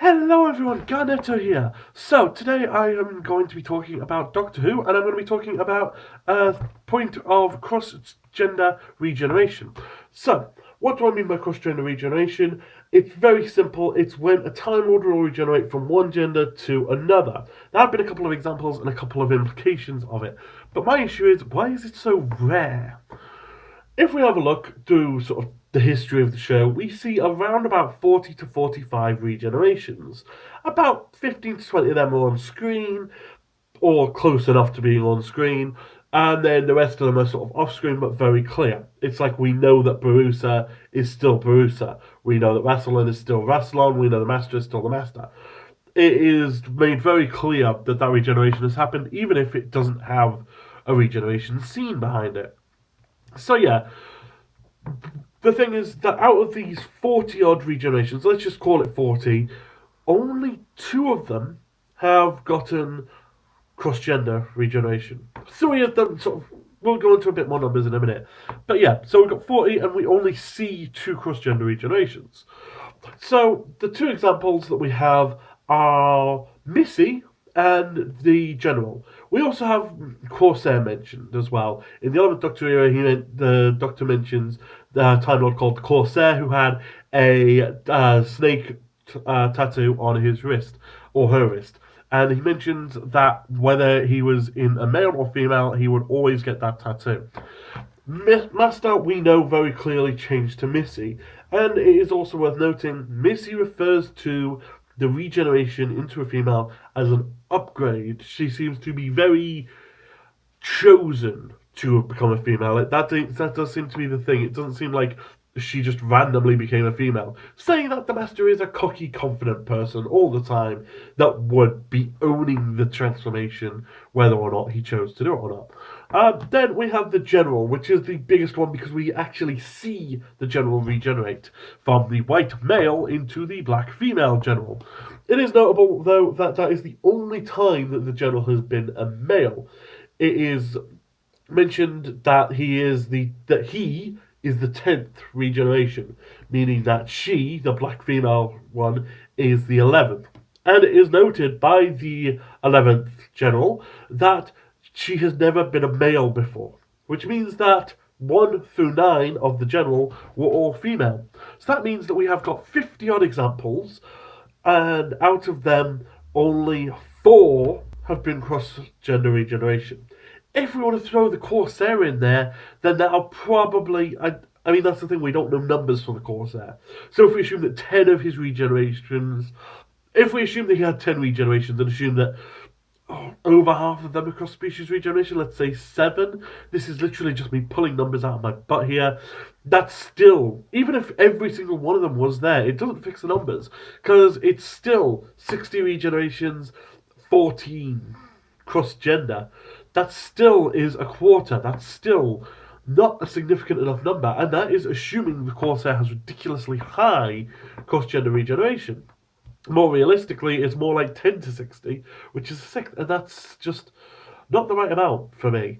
Hello everyone, Garnetto here. So today I am going to be talking about Doctor Who, and I'm going to be talking about a point of cross-gender regeneration. So, what do I mean by cross-gender regeneration? It's very simple. It's when a Time Lord will regenerate from one gender to another. There have been a couple of examples and a couple of implications of it. But my issue is, why is it so rare? If we have a look through sort of the history of the show, we see around about 40 to 45 regenerations. About 15 to 20 of them are on screen, or close enough to being on screen, and then the rest of them are sort of off screen but very clear. It's like we know that Barusa is still Barusa. We know that Rassilon is still Rassilon. We know the Master is still the Master. It is made very clear that that regeneration has happened, even if it doesn't have a regeneration scene behind it. So yeah, the thing is that out of these 40 odd regenerations, let's just call it 40, only two of them have gotten cross gender regeneration. Three of them sort of. We'll go into a bit more numbers in a minute. But yeah, so we've got 40 and we only see two cross gender regenerations. So the two examples that we have are Missy and the General. We also have Corsair mentioned as well. In the 11th Doctor era, the Doctor mentions the Time Lord called Corsair, who had a snake tattoo on his wrist, or her wrist. And he mentions that whether he was in a male or female, he would always get that tattoo. Master, we know very clearly, changed to Missy, and it is also worth noting Missy refers to the regeneration into a female as an upgrade. She seems to be very chosen to become a female. That does seem to be the thing. It doesn't seem like she just randomly became a female. Saying that the Master is a cocky, confident person all the time that would be owning the transformation, whether or not he chose to do it or not. Then we have the General, which is the biggest one because we actually see the General regenerate from the white male into the black female General. It is notable, though, that that is the only time that the General has been a male. It is mentioned that he is the 10th regeneration, meaning that she, the black female one, is the 11th. And it is noted by the 11th General that she has never been a male before, which means that 1 through 9 of the General were all female. So that means that we have got 50 odd examples, and out of them, only 4 have been cross-gender regeneration. If we want to throw the Corsair in there, then that'll probably. I mean, that's the thing, we don't know numbers for the Corsair. So if we assume that 10 of his regenerations. If we assume that he had 10 regenerations and assume that over half of them are cross species regeneration, let's say 7. This is literally just me pulling numbers out of my butt here. That's still, even if every single one of them was there, it doesn't fix the numbers. Because it's still 60 regenerations, 14 cross gender. That still is a quarter. That's still not a significant enough number. And that is assuming the Corsair has ridiculously high cross gender regeneration. More realistically, it's more like 10 to 60, which is a sixth, and that's just not the right amount for me.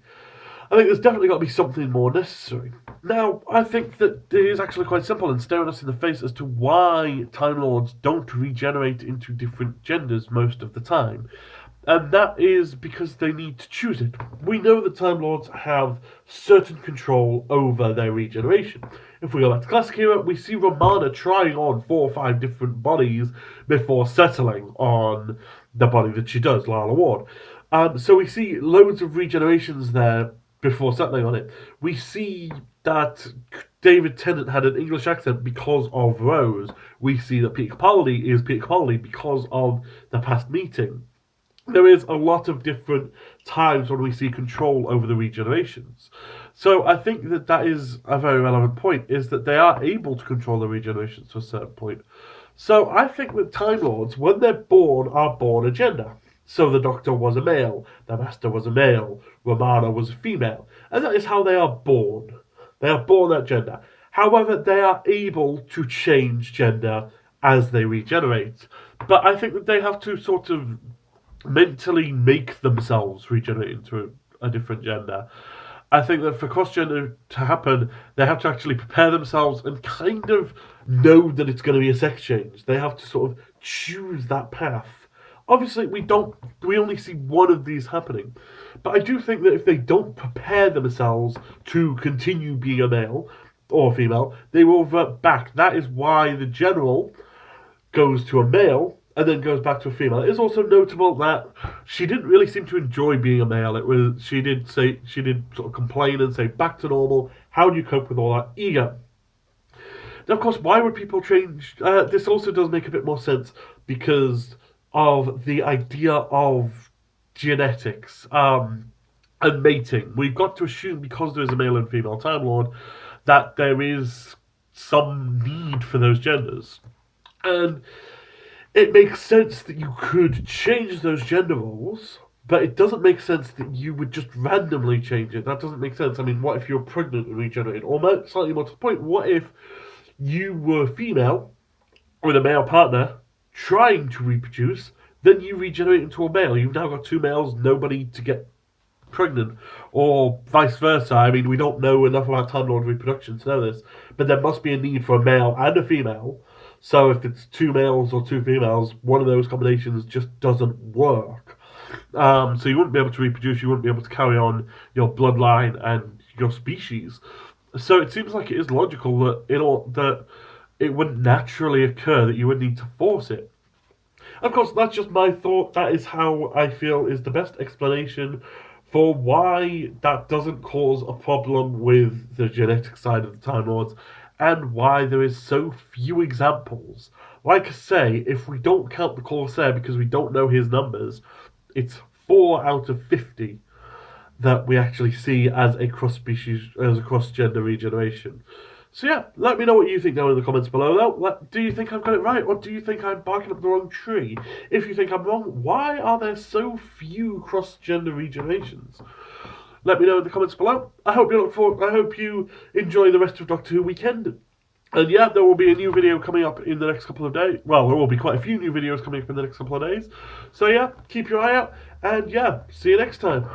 I think there's definitely got to be something more necessary. Now, I think that it is actually quite simple and staring us in the face as to why Time Lords don't regenerate into different genders most of the time. And that is because they need to choose it. We know that Time Lords have certain control over their regeneration. If we go back to Classic Era, we see Romana trying on 4 or 5 different bodies before settling on the body that she does, Lala Ward. So we see loads of regenerations there before settling on it. We see that David Tennant had an English accent because of Rose. We see that Peter Capaldi is Peter Capaldi because of the past meeting. There is a lot of different times when we see control over the regenerations. So I think that that is a very relevant point, is that they are able to control the regenerations to a certain point. So I think that Time Lords, when they're born, are born a gender. So the Doctor was a male, the Master was a male, Romana was a female. And that is how they are born. They are born that gender. However, they are able to change gender as they regenerate. But I think that they have to sort of mentally make themselves regenerate into a different gender. I think that for cross-gender to happen, they have to actually prepare themselves and kind of know that it's going to be a sex change. They have to sort of choose that path. Obviously, we only see one of these happening. But I do think that if they don't prepare themselves to continue being a male or a female, they will revert back. That is why the general goes to a male and then goes back to a female. It is also notable that she didn't really seem to enjoy being a male. She did sort of complain and say back to normal. How do you cope with all that ego? Now, of course, why would people change? This also does make a bit more sense because of the idea of genetics and mating. We've got to assume, because there is a male and female Time Lord, that there is some need for those genders. And it makes sense that you could change those gender roles, but it doesn't make sense that you would just randomly change it. That doesn't make sense. I mean, what if you're pregnant and regenerated? Or slightly more to the point, what if you were female with a male partner trying to reproduce, then you regenerate into a male? You've now got two males, nobody to get pregnant, or vice versa. I mean, we don't know enough about Time Lord reproduction to know this, but there must be a need for a male and a female. So if it's two males or two females, one of those combinations just doesn't work. So you wouldn't be able to reproduce, you wouldn't be able to carry on your bloodline and your species. So it seems like it is logical that it wouldn't naturally occur, that you would need to force it. Of course, that's just my thought. That is how I feel is the best explanation for why that doesn't cause a problem with the genetic side of the Time Lords, and why there is so few examples. Like I say, if we don't count the Corsair because we don't know his numbers, it's 4 out of 50 that we actually see as a cross-species, as a cross-gender regeneration. So yeah, let me know what you think down in the comments below. Do you think I've got it right, or do you think I'm barking up the wrong tree? If you think I'm wrong, why are there so few cross-gender regenerations? Let me know in the comments below. I hope you enjoy the rest of Doctor Who weekend. And yeah, there will be a new video coming up in the next couple of days. Well, there will be quite a few new videos coming up in the next couple of days. So yeah, keep your eye out, and yeah, see you next time.